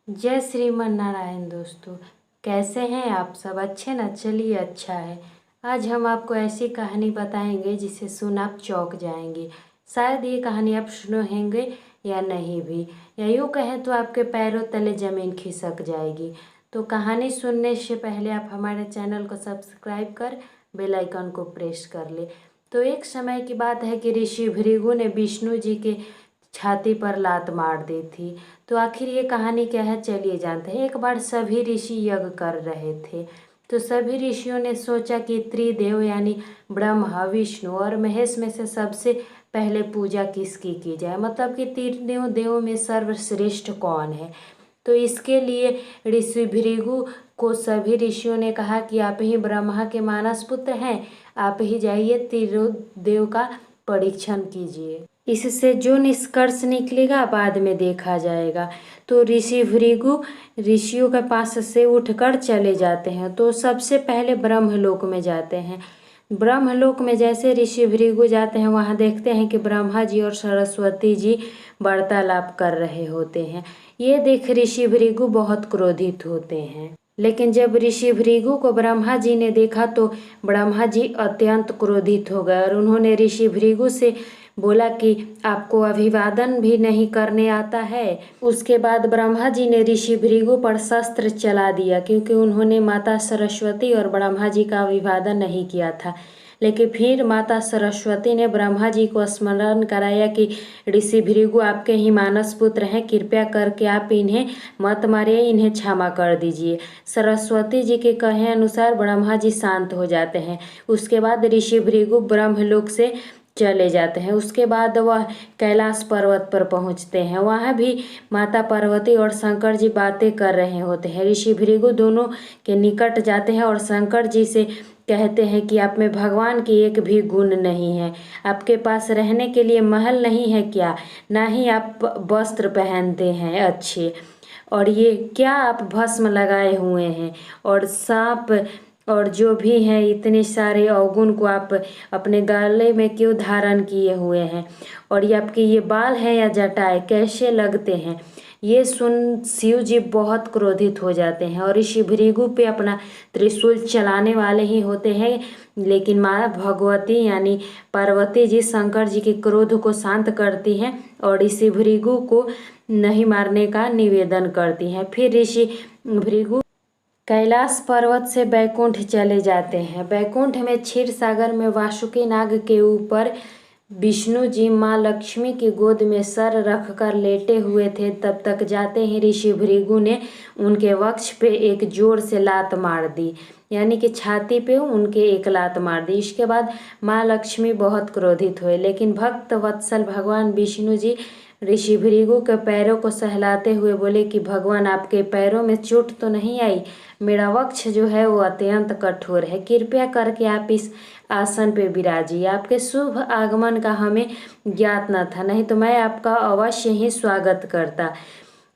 जय श्रीमन नारायण दोस्तों। कैसे हैं आप सब? अच्छे ना? चलिए अच्छा है। आज हम आपको ऐसी कहानी बताएंगे जिसे सुन आप चौंक जाएंगे। शायद ये कहानी आप सुनेंगे या नहीं भी, या यूँ कहें तो आपके पैरों तले ज़मीन खिसक जाएगी। तो कहानी सुनने से पहले आप हमारे चैनल को सब्सक्राइब कर बेल आइकन को प्रेस कर ले। तो एक समय की बात है कि ऋषि भृगु ने विष्णु जी के छाती पर लात मार दी थी। तो आखिर ये कहानी क्या है, चलिए जानते हैं। एक बार सभी ऋषि यज्ञ कर रहे थे, तो सभी ऋषियों ने सोचा कि त्रिदेव यानी ब्रह्मा, विष्णु और महेश में से सबसे पहले पूजा किसकी की जाए, मतलब कि तीनों देवों में सर्वश्रेष्ठ कौन है। तो इसके लिए ऋषि भृगु को सभी ऋषियों ने कहा कि आप ही ब्रह्मा के मानस पुत्र हैं, आप ही जाइए तीनों देव का परीक्षण कीजिए। इससे जो निष्कर्ष निकलेगा बाद में देखा जाएगा। तो ऋषि भृगु ऋषियों के पास से उठकर चले जाते हैं। तो सबसे पहले ब्रह्मलोक में जाते हैं। ब्रह्मलोक में जैसे ऋषि भृगु जाते हैं, वहाँ देखते हैं कि ब्रह्मा जी और सरस्वती जी वार्तालाप कर रहे होते हैं। ये देख ऋषि भृगु बहुत क्रोधित होते हैं। लेकिन जब ऋषि भृगु को ब्रह्मा जी ने देखा तो ब्रह्मा जी अत्यंत क्रोधित हो गए और उन्होंने ऋषि भृगु से बोला कि आपको अभिवादन भी नहीं करने आता है। उसके बाद ब्रह्मा जी ने ऋषि भृगु पर शस्त्र चला दिया, क्योंकि उन्होंने माता सरस्वती और ब्रह्मा जी का अभिवादन नहीं किया था। लेकिन फिर माता सरस्वती ने ब्रह्मा जी को स्मरण कराया कि ऋषि भृगु आपके ही मानस पुत्र हैं, कृपया करके आप इन्हें मत मारिए, इन्हें क्षमा कर दीजिए। सरस्वती जी के कहे अनुसार ब्रह्मा जी शांत हो जाते हैं। उसके बाद ऋषि भृगु ब्रह्मलोक से चले जाते हैं। उसके बाद वह कैलाश पर्वत पर पहुंचते हैं। वहाँ भी माता पार्वती और शंकर जी बातें कर रहे होते हैं। ऋषि भृगु दोनों के निकट जाते हैं और शंकर जी से कहते हैं कि आप में भगवान की एक भी गुण नहीं है। आपके पास रहने के लिए महल नहीं है क्या? ना ही आप वस्त्र पहनते हैं अच्छे, और ये क्या आप भस्म लगाए हुए हैं, और सांप और जो भी हैं इतने सारे अवगुण को आप अपने गले में क्यों धारण किए हुए हैं, और ये आपके ये बाल हैं या जटाएं कैसे लगते हैं। ये सुन शिव जी बहुत क्रोधित हो जाते हैं और ऋषि भृगु पे अपना त्रिशूल चलाने वाले ही होते हैं। लेकिन माँ भगवती यानी पार्वती जी शंकर जी के क्रोध को शांत करती हैं और ऋषि भृगु को नहीं मारने का निवेदन करती हैं। फिर ऋषि भृगु कैलाश पर्वत से बैकुंठ चले जाते हैं। बैकुंठ में क्षीर सागर में वासुकी नाग के ऊपर विष्णु जी माँ लक्ष्मी की गोद में सर रखकर लेटे हुए थे। तब तक जाते ही ऋषि भृगु ने उनके वक्ष पे एक जोर से लात मार दी, यानी कि छाती पे उनके एक लात मार दी। इसके बाद माँ लक्ष्मी बहुत क्रोधित हुए, लेकिन भक्त वत्सल भगवान विष्णु जी ऋषि भृगु के पैरों को सहलाते हुए बोले कि भगवान आपके पैरों में चोट तो नहीं आई? मेरा वक्ष जो है वो अत्यंत कठोर है, कृपया करके आप इस आसन पे विराजिए। आपके शुभ आगमन का हमें ज्ञात न था, नहीं तो मैं आपका अवश्य ही स्वागत करता।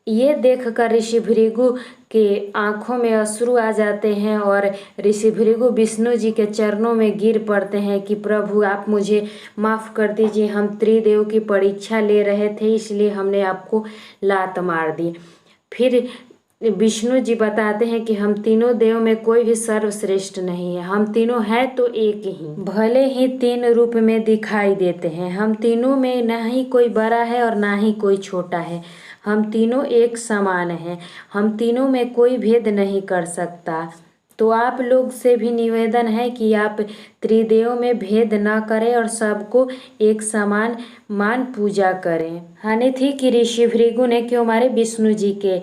ये देखकर ऋषि भृगु के आंखों में अश्रु आ जाते हैं और ऋषि भृगु विष्णु जी के चरणों में गिर पड़ते हैं कि प्रभु आप मुझे माफ़ कर दीजिए, हम त्रिदेव की परीक्षा ले रहे थे इसलिए हमने आपको लात मार दी। फिर विष्णु जी बताते हैं कि हम तीनों देव में कोई भी सर्वश्रेष्ठ नहीं है, हम तीनों हैं तो एक ही, भले ही तीन रूप में दिखाई देते हैं। हम तीनों में ना ही कोई बड़ा है और ना ही कोई छोटा है, हम तीनों एक समान हैं, हम तीनों में कोई भेद नहीं कर सकता। तो आप लोग से भी निवेदन है कि आप त्रिदेव में भेद न करें और सबको एक समान मान पूजा करें। हानि थी कि ऋषि भृगु ने क्यों मारे विष्णु जी के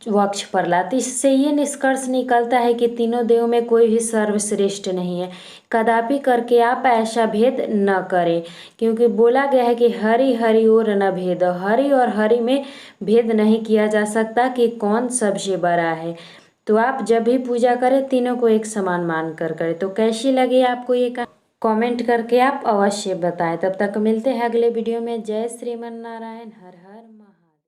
वक्ष पर लात। इससे ये निष्कर्ष निकलता है कि तीनों देवों में कोई भी सर्वश्रेष्ठ नहीं है। कदापि करके आप ऐसा भेद न करें, क्योंकि बोला गया है कि हरि हरि और न भेद, हरि और हरि में भेद नहीं किया जा सकता कि कौन सबसे बड़ा है। तो आप जब भी पूजा करें तीनों को एक समान मान कर करें। तो कैसी लगी आपको ये कमेंट करके आप अवश्य बताएं। तब तक मिलते हैं अगले वीडियो में। जय श्रीमन नारायण। हर हर